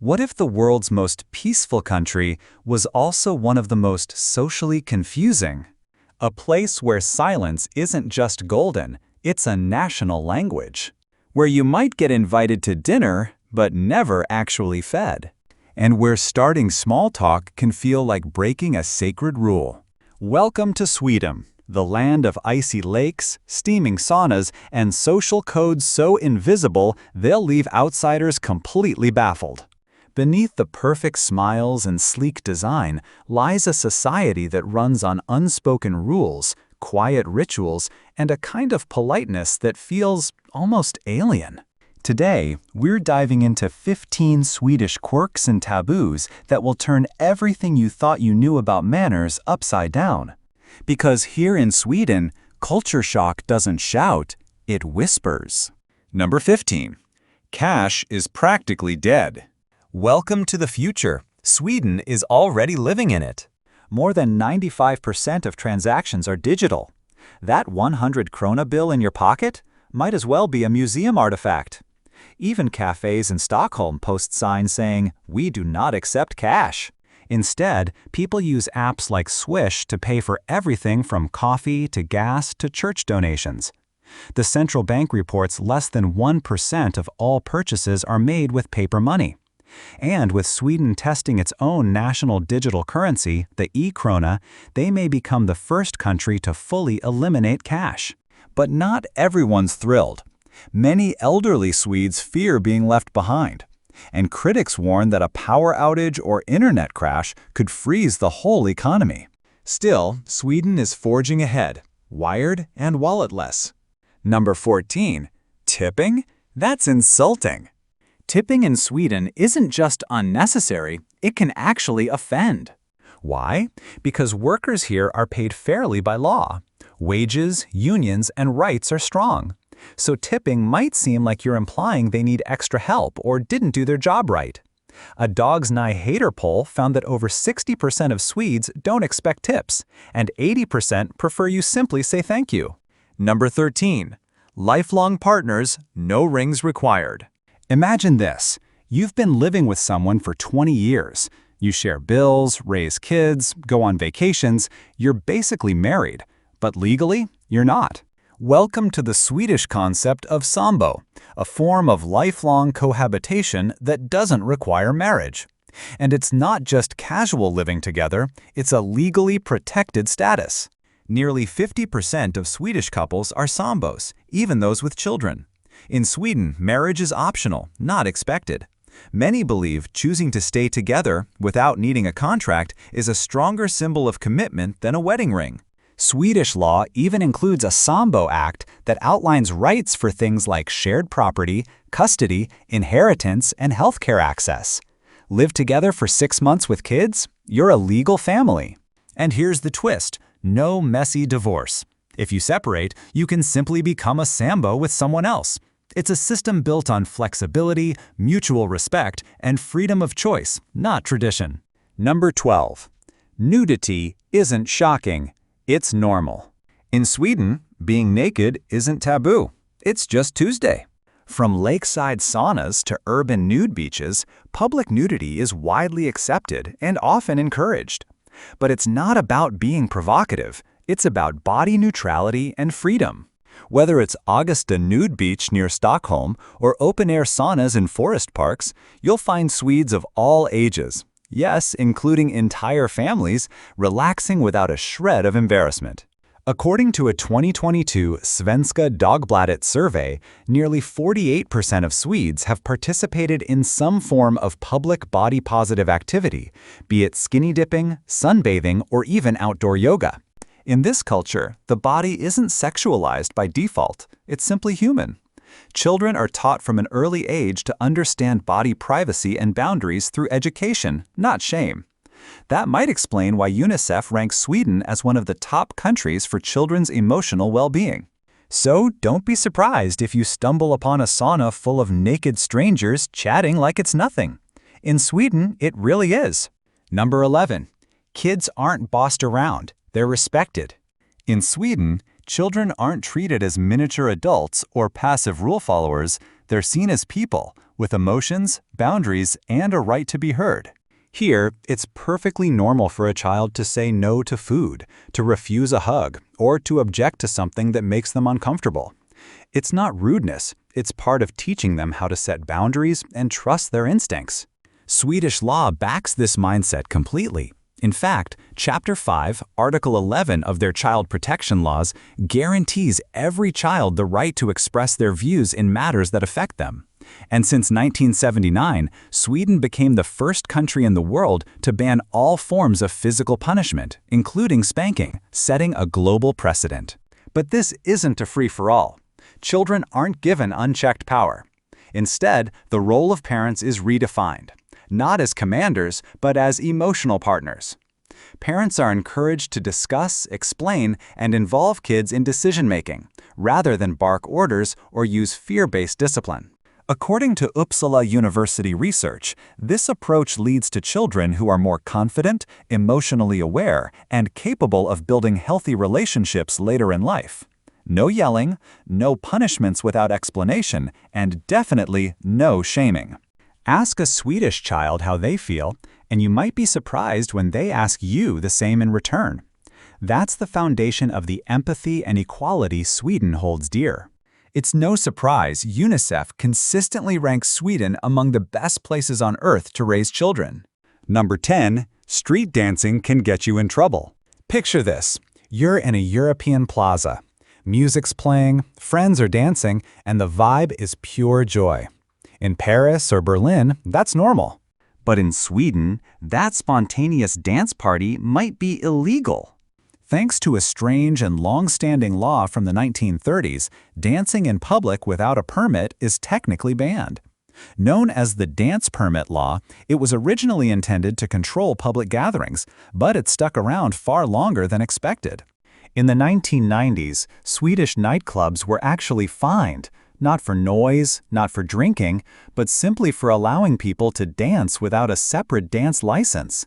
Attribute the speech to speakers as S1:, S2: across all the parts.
S1: What if the world's most peaceful country was also one of the most socially confusing? A place where silence isn't just golden, it's a national language. Where you might get invited to dinner, but never actually fed. And where starting small talk can feel like breaking a sacred rule. Welcome to Sweden, the land of icy lakes, steaming saunas, and social codes so invisible they'll leave outsiders completely baffled. Beneath the perfect smiles and sleek design lies a society that runs on unspoken rules, quiet rituals, and a kind of politeness that feels almost alien. Today, we're diving into 15 Swedish quirks and taboos that will turn everything you thought you knew about manners upside down. Because here in Sweden, culture shock doesn't shout, it whispers. Number 15. Cash is practically dead. Welcome to the future. Sweden is already living in it. More than 95% of transactions are digital. That 100 krona bill in your pocket might as well be a museum artifact. Even cafes in Stockholm post signs saying, "We do not accept cash." Instead, people use apps like Swish to pay for everything from coffee to gas to church donations. The central bank reports less than 1% of all purchases are made with paper money. And with Sweden testing its own national digital currency, the e-krona, they may become the first country to fully eliminate cash. But not everyone's thrilled. Many elderly Swedes fear being left behind. And critics warn that a power outage or internet crash could freeze the whole economy. Still, Sweden is forging ahead, wired and walletless. Number 14. Tipping? That's insulting. Tipping in Sweden isn't just unnecessary, it can actually offend. Why? Because workers here are paid fairly by law. Wages, unions, and rights are strong. So tipping might seem like you're implying they need extra help or didn't do their job right. A Dog's Nye Hater poll found that over 60% of Swedes don't expect tips, and 80% prefer you simply say thank you. Number 13. Lifelong partners, no rings required. Imagine this. You've been living with someone for 20 years. You share bills, raise kids, go on vacations. You're basically married. But legally, you're not. Welcome to the Swedish concept of sambo, a form of lifelong cohabitation that doesn't require marriage. And it's not just casual living together, it's a legally protected status. Nearly 50% of Swedish couples are sambos, even those with children. In Sweden, marriage is optional, not expected. Many believe choosing to stay together without needing a contract is a stronger symbol of commitment than a wedding ring. Swedish law even includes a Sambo Act that outlines rights for things like shared property, custody, inheritance, and healthcare access. Live together for 6 months with kids? You're a legal family. And here's the twist: no messy divorce. If you separate, you can simply become a Sambo with someone else. It's a system built on flexibility, mutual respect, and freedom of choice, not tradition. Number 12. Nudity isn't shocking. It's normal. In Sweden, being naked isn't taboo. It's just Tuesday. From lakeside saunas to urban nude beaches, public nudity is widely accepted and often encouraged. But it's not about being provocative. It's about body neutrality and freedom. Whether it's Augusta Nude Beach near Stockholm or open-air saunas in forest parks, you'll find Swedes of all ages, yes, including entire families, relaxing without a shred of embarrassment. According to a 2022 Svenska Dagbladet survey, nearly 48% of Swedes have participated in some form of public body-positive activity, be it skinny dipping, sunbathing, or even outdoor yoga. In this culture, the body isn't sexualized by default, it's simply human. Children are taught from an early age to understand body privacy and boundaries through education, not shame. That might explain why UNICEF ranks Sweden as one of the top countries for children's emotional well-being. So don't be surprised if you stumble upon a sauna full of naked strangers chatting like it's nothing. In Sweden, it really is. Number 11. Kids aren't bossed around. They're respected. In Sweden, children aren't treated as miniature adults or passive rule followers. They're seen as people, with emotions, boundaries, and a right to be heard. Here, it's perfectly normal for a child to say no to food, to refuse a hug, or to object to something that makes them uncomfortable. It's not rudeness, it's part of teaching them how to set boundaries and trust their instincts. Swedish law backs this mindset completely. In fact, Chapter 5, Article 11 of their child protection laws guarantees every child the right to express their views in matters that affect them. And since 1979, Sweden became the first country in the world to ban all forms of physical punishment, including spanking, setting a global precedent. But this isn't a free-for-all. Children aren't given unchecked power. Instead, the role of parents is redefined, not as commanders, but as emotional partners. Parents are encouraged to discuss, explain, and involve kids in decision-making, rather than bark orders or use fear-based discipline. According to Uppsala University research, this approach leads to children who are more confident, emotionally aware, and capable of building healthy relationships later in life. No yelling, no punishments without explanation, and definitely no shaming. Ask a Swedish child how they feel, and you might be surprised when they ask you the same in return. That's the foundation of the empathy and equality Sweden holds dear. It's no surprise UNICEF consistently ranks Sweden among the best places on earth to raise children. Number 10. Street dancing can get you in trouble. Picture this. You're in a European plaza. Music's playing, friends are dancing, and the vibe is pure joy. In Paris or Berlin, that's normal. But in Sweden, that spontaneous dance party might be illegal. Thanks to a strange and long-standing law from the 1930s, dancing in public without a permit is technically banned. Known as the Dance Permit Law, it was originally intended to control public gatherings, but it stuck around far longer than expected. In the 1990s, Swedish nightclubs were actually fined, not for noise, not for drinking, but simply for allowing people to dance without a separate dance license.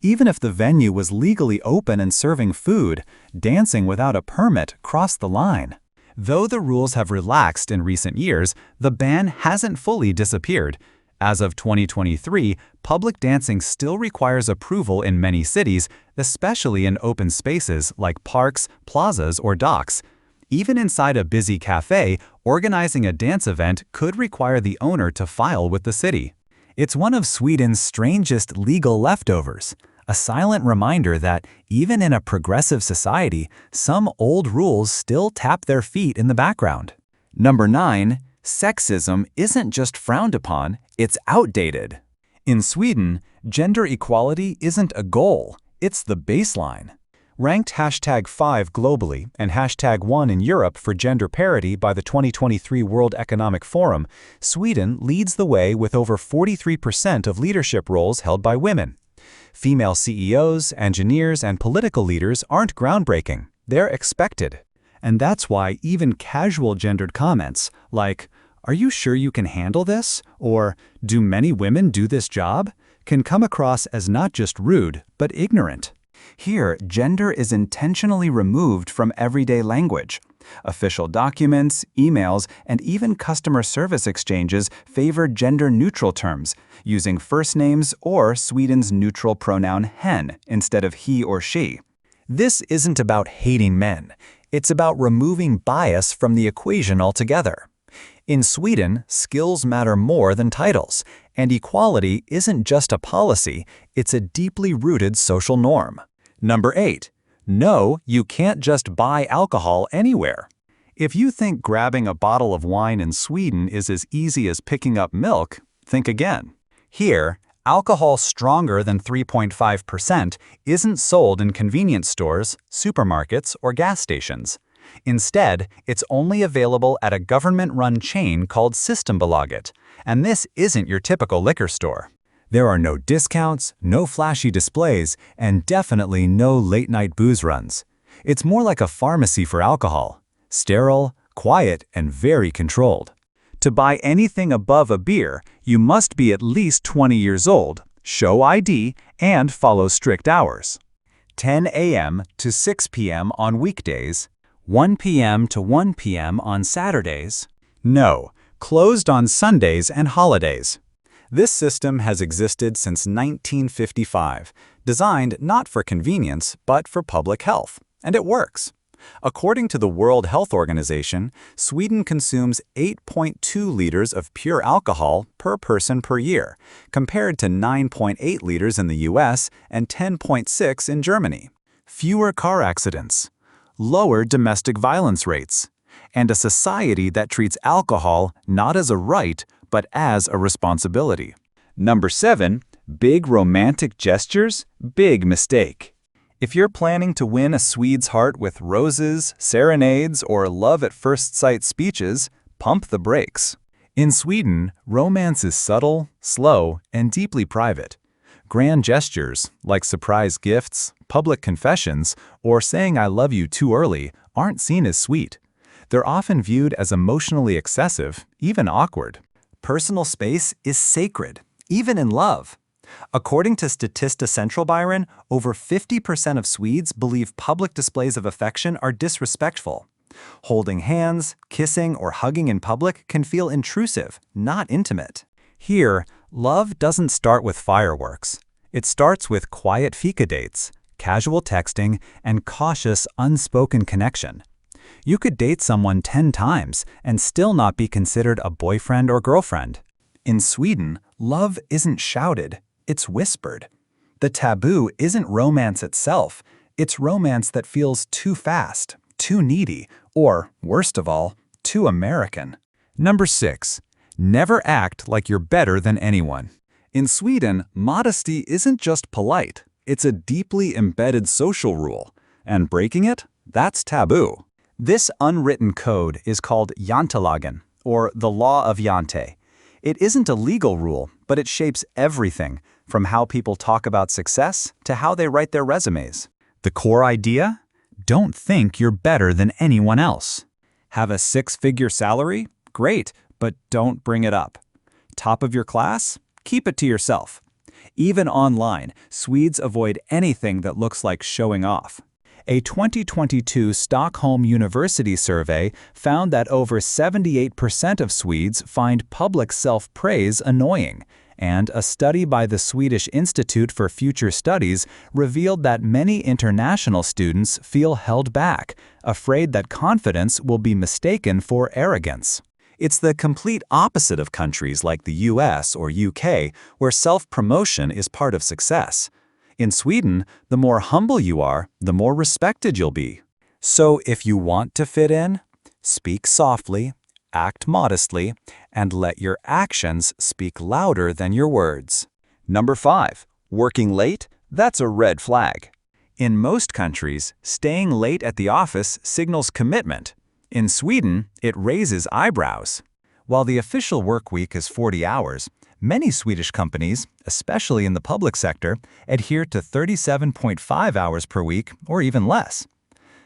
S1: Even if the venue was legally open and serving food, dancing without a permit crossed the line. Though the rules have relaxed in recent years, the ban hasn't fully disappeared. As of 2023, public dancing still requires approval in many cities, especially in open spaces like parks, plazas, or docks. Even inside a busy cafe, organizing a dance event could require the owner to file with the city. It's one of Sweden's strangest legal leftovers, a silent reminder that even in a progressive society, some old rules still tap their feet in the background. Number 9. Sexism isn't just frowned upon, it's outdated. In Sweden, gender equality isn't a goal, it's the baseline. Ranked #5 globally and #1 in Europe for gender parity by the 2023 World Economic Forum, Sweden leads the way with over 43% of leadership roles held by women. Female CEOs, engineers, and political leaders aren't groundbreaking, they're expected. And that's why even casual gendered comments like, "Are you sure you can handle this?" or "Do many women do this job?" can come across as not just rude, but ignorant. Here, gender is intentionally removed from everyday language. Official documents, emails, and even customer service exchanges favor gender-neutral terms, using first names or Sweden's neutral pronoun hen instead of he or she. This isn't about hating men. It's about removing bias from the equation altogether. In Sweden, skills matter more than titles, and equality isn't just a policy, it's a deeply rooted social norm. Number 8. No, you can't just buy alcohol anywhere. If you think grabbing a bottle of wine in Sweden is as easy as picking up milk, think again. Here, alcohol stronger than 3.5% isn't sold in convenience stores, supermarkets, or gas stations. Instead, it's only available at a government-run chain called Systembolaget, and this isn't your typical liquor store. There are no discounts, no flashy displays, and definitely no late-night booze runs. It's more like a pharmacy for alcohol, sterile, quiet, and very controlled. To buy anything above a beer, you must be at least 20 years old, show ID, and follow strict hours. 10 a.m. to 6 p.m. on weekdays, 1 p.m. to 1 p.m. on Saturdays. No, closed on Sundays and holidays. This system has existed since 1955, designed not for convenience but for public health, and it works. According to the World Health Organization, Sweden consumes 8.2 liters of pure alcohol per person per year, compared to 9.8 liters in the US and 10.6 in Germany. Fewer car accidents, lower domestic violence rates, and a society that treats alcohol not as a right, but as a responsibility. Number 7. Big romantic gestures? Big mistake. If you're planning to win a Swede's heart with roses, serenades, or love-at-first-sight speeches, pump the brakes. In Sweden, romance is subtle, slow, and deeply private. Grand gestures, like surprise gifts, public confessions, or saying I love you too early, aren't seen as sweet. They're often viewed as emotionally excessive, even awkward. Personal space is sacred, even in love. According to Statista Centralbyrån, over 50% of Swedes believe public displays of affection are disrespectful. Holding hands, kissing, or hugging in public can feel intrusive, not intimate. Here, love doesn't start with fireworks. It starts with quiet fika dates, casual texting, and cautious, unspoken connection. You could date someone 10 times and still not be considered a boyfriend or girlfriend. In Sweden, love isn't shouted, it's whispered. The taboo isn't romance itself, it's romance that feels too fast, too needy, or, worst of all, too American. Number 6. Never act like you're better than anyone. In Sweden, modesty isn't just polite, it's a deeply embedded social rule, and breaking it, that's taboo. This unwritten code is called jantelagen, or the law of Jante. It isn't a legal rule, but it shapes everything, from how people talk about success to how they write their resumes. The core idea? Don't think you're better than anyone else. Have a 6-figure salary? Great, but don't bring it up. Top of your class? Keep it to yourself. Even online, Swedes avoid anything that looks like showing off. A 2022 Stockholm University survey found that over 78% of Swedes find public self-praise annoying, and a study by the Swedish Institute for Future Studies revealed that many international students feel held back, afraid that confidence will be mistaken for arrogance. It's the complete opposite of countries like the US or UK, where self-promotion is part of success. In Sweden, the more humble you are, the more respected you'll be. So if you want to fit in, speak softly, act modestly, and let your actions speak louder than your words. Number 5. Working late? That's a red flag. In most countries, staying late at the office signals commitment. In Sweden, it raises eyebrows. While the official work week is 40 hours, many Swedish companies, especially in the public sector, adhere to 37.5 hours per week or even less.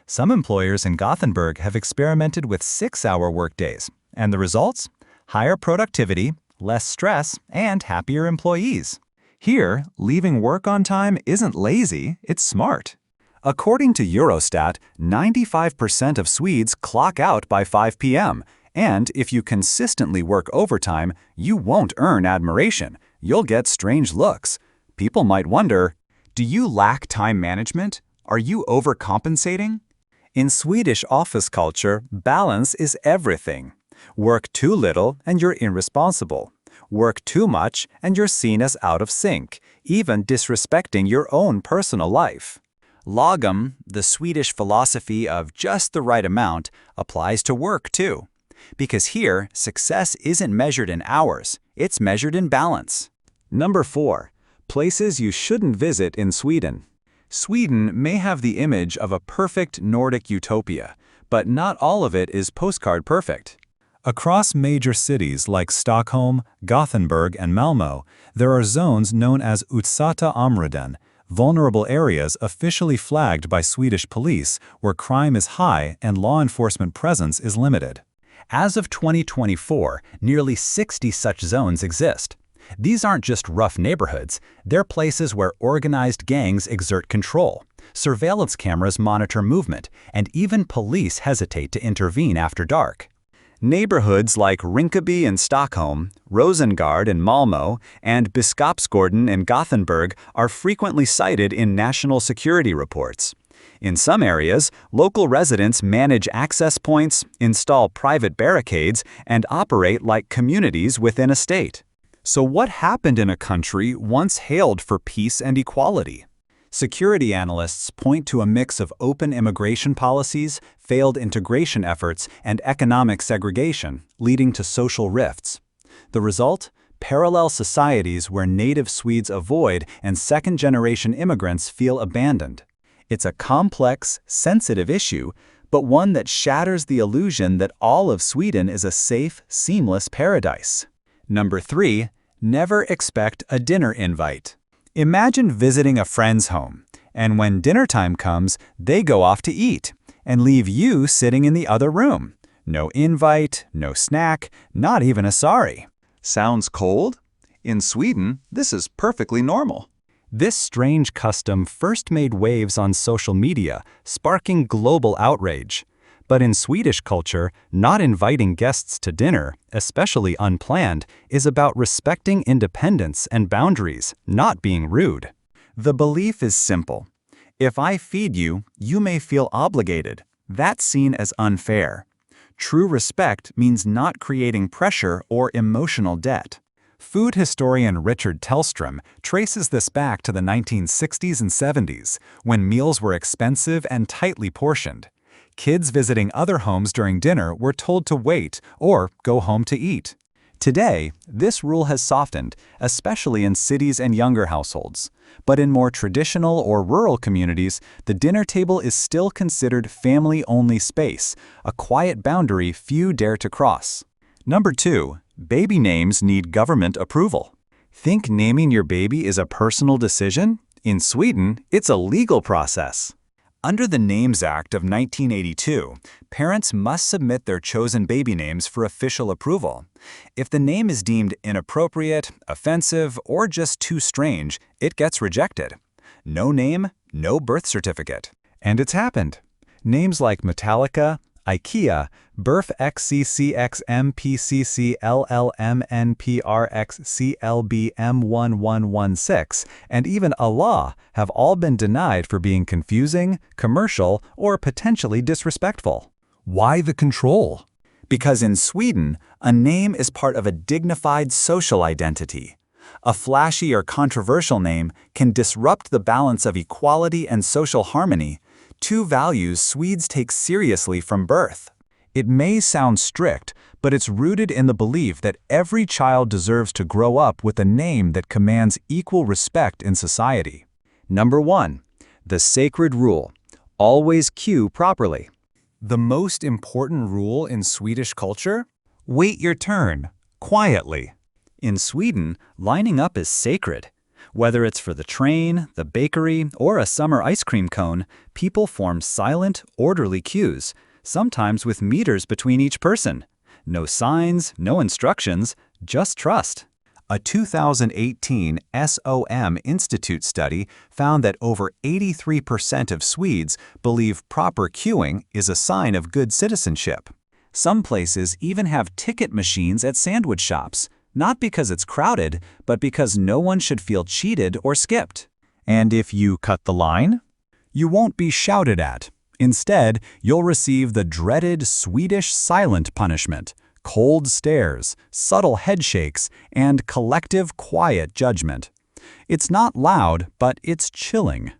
S1: Some employers in Gothenburg have experimented with 6-hour workdays, and the results? Higher productivity, less stress, and happier employees. Here, leaving work on time isn't lazy, it's smart. According to Eurostat, 95% of Swedes clock out by 5 p.m., and if you consistently work overtime, you won't earn admiration. You'll get strange looks. People might wonder, do you lack time management? Are you overcompensating? In Swedish office culture, balance is everything. Work too little and you're irresponsible. Work too much and you're seen as out of sync, even disrespecting your own personal life. Lagom, the Swedish philosophy of just the right amount, applies to work too. Because here, success isn't measured in hours, it's measured in balance. Number 4. Places you shouldn't visit in Sweden. Sweden may have the image of a perfect Nordic utopia, but not all of it is postcard perfect. Across major cities like Stockholm, Gothenburg, and Malmö, there are zones known as utsatta områden, vulnerable areas officially flagged by Swedish police where crime is high and law enforcement presence is limited. As of 2024, nearly 60 such zones exist. These aren't just rough neighborhoods, they're places where organized gangs exert control, surveillance cameras monitor movement, and even police hesitate to intervene after dark. Neighborhoods like Rinkeby in Stockholm, Rosengård in Malmö, and Biskopsgården in Gothenburg are frequently cited in national security reports. In some areas, local residents manage access points, install private barricades, and operate like communities within a state. So what happened in a country once hailed for peace and equality? Security analysts point to a mix of open immigration policies, failed integration efforts, and economic segregation, leading to social rifts. The result? Parallel societies where native Swedes avoid and second-generation immigrants feel abandoned. It's a complex, sensitive issue, but one that shatters the illusion that all of Sweden is a safe, seamless paradise. Number 3. Never expect a dinner invite. Imagine visiting a friend's home, and when dinner time comes, they go off to eat, and leave you sitting in the other room. No invite, no snack, not even a sorry. Sounds cold? In Sweden, this is perfectly normal. This strange custom first made waves on social media, sparking global outrage. But in Swedish culture, not inviting guests to dinner, especially unplanned, is about respecting independence and boundaries, not being rude. The belief is simple. If I feed you, you may feel obligated. That's seen as unfair. True respect means not creating pressure or emotional debt. Food historian Richard Tellstrom traces this back to the 1960s and 70s, when meals were expensive and tightly portioned. Kids visiting other homes during dinner were told to wait or go home to eat. Today, this rule has softened, especially in cities and younger households. But in more traditional or rural communities, the dinner table is still considered family-only space, a quiet boundary few dare to cross. Number 2. Baby names need government approval. Think naming your baby is a personal decision? In Sweden, it's a legal process. Under the Names Act of 1982, parents must submit their chosen baby names for official approval. If the name is deemed inappropriate, offensive, or just too strange, it gets rejected. No name, no birth certificate. And it's happened. Names like Metallica, IKEA, Burf XCCXMPCC LLMNPRXCLBM1116, and even Allah have all been denied for being confusing, commercial, or potentially disrespectful. Why the control? Because in Sweden, a name is part of a dignified social identity. A flashy or controversial name can disrupt the balance of equality and social harmony, two values Swedes take seriously from birth. It may sound strict, but it's rooted in the belief that every child deserves to grow up with a name that commands equal respect in society. Number 1. The sacred rule. Always cue properly. The most important rule in Swedish culture? Wait your turn, quietly. In Sweden, lining up is sacred. Whether it's for the train, the bakery, or a summer ice cream cone, people form silent, orderly queues, sometimes with meters between each person. No signs, no instructions, just trust. A 2018 SOM Institute study found that over 83% of Swedes believe proper queuing is a sign of good citizenship. Some places even have ticket machines at sandwich shops, not because it's crowded, but because no one should feel cheated or skipped. And if you cut the line, you won't be shouted at. Instead, you'll receive the dreaded Swedish silent punishment, cold stares, subtle headshakes, and collective quiet judgment. It's not loud, but it's chilling.